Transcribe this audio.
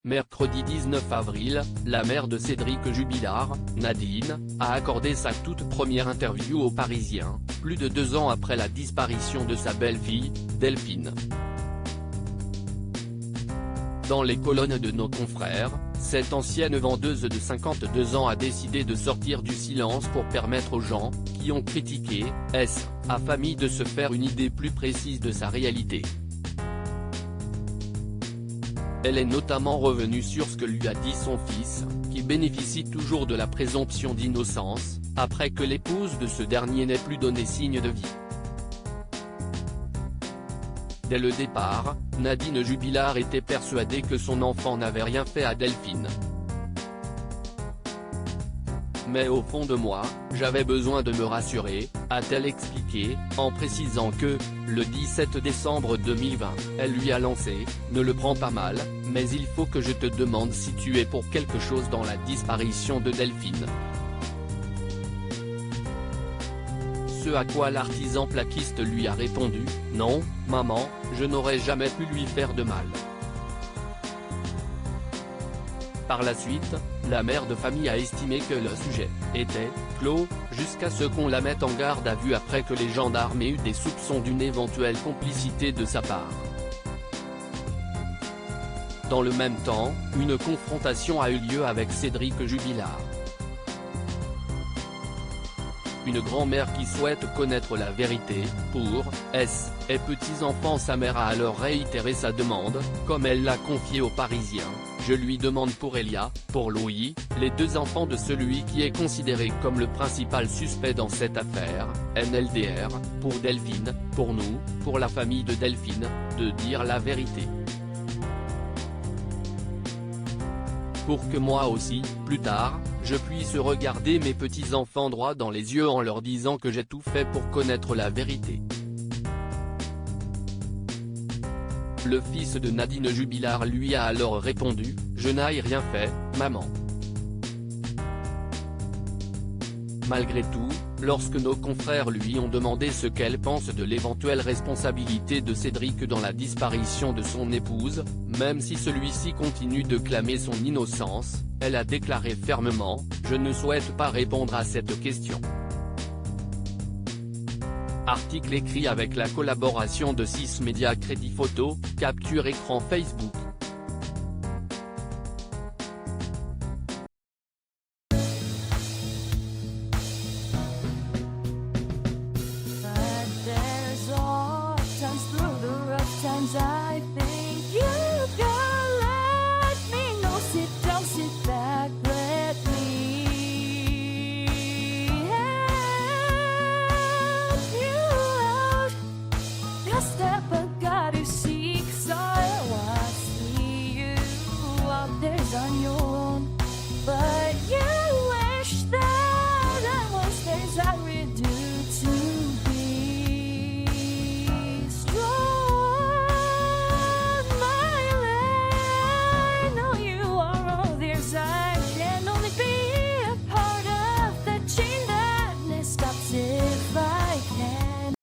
Mercredi 19 avril, la mère de Cédric Jubilard, Nadine, a accordé sa toute première interview aux Parisiens, plus de 2 ans après la disparition de sa belle-fille, Delphine. Dans les colonnes de nos confrères, cette ancienne vendeuse de 52 ans a décidé de sortir du silence pour permettre aux gens, qui ont critiqué, sa famille de se faire une idée plus précise de sa réalité. Elle est notamment revenue sur ce que lui a dit son fils, qui bénéficie toujours de la présomption d'innocence, après que l'épouse de ce dernier n'ait plus donné signe de vie. Dès le départ, Nadine Jubilard était persuadée que son enfant n'avait rien fait à Delphine. Mais au fond de moi, j'avais besoin de me rassurer, a-t-elle expliqué, en précisant que, le 17 décembre 2020, elle lui a lancé « Ne le prends pas mal, mais il faut que je te demande si tu es pour quelque chose dans la disparition de Delphine ». Ce à quoi l'artisan plaquiste lui a répondu « Non, maman, je n'aurais jamais pu lui faire de mal ». Par la suite, la mère de famille a estimé que le sujet était clos, jusqu'à ce qu'on la mette en garde à vue après que les gendarmes aient eu des soupçons d'une éventuelle complicité de sa part. Dans le même temps, une confrontation a eu lieu avec Cédric Jubilard. Une grand-mère qui souhaite connaître la vérité, pour ses petits-enfants. Sa mère a alors réitéré sa demande, comme elle l'a confié aux Parisiens. Je lui demande pour Elia, pour Louis, les 2 enfants de celui qui est considéré comme le principal suspect dans cette affaire, NLDR, pour Delphine, pour nous, pour la famille de Delphine, de dire la vérité. Pour que moi aussi, plus tard, je puisse regarder mes petits-enfants droit dans les yeux en leur disant que j'ai tout fait pour connaître la vérité. Le fils de Nadine Jubilard lui a alors répondu « Je n'ai rien fait, maman ». Malgré tout, lorsque nos confrères lui ont demandé ce qu'elle pense de l'éventuelle responsabilité de Cédric dans la disparition de son épouse, même si celui-ci continue de clamer son innocence, elle a déclaré fermement « Je ne souhaite pas répondre à cette question ». Article écrit avec la collaboration de 6 médias. Crédit photo, capture écran Facebook. On your own, but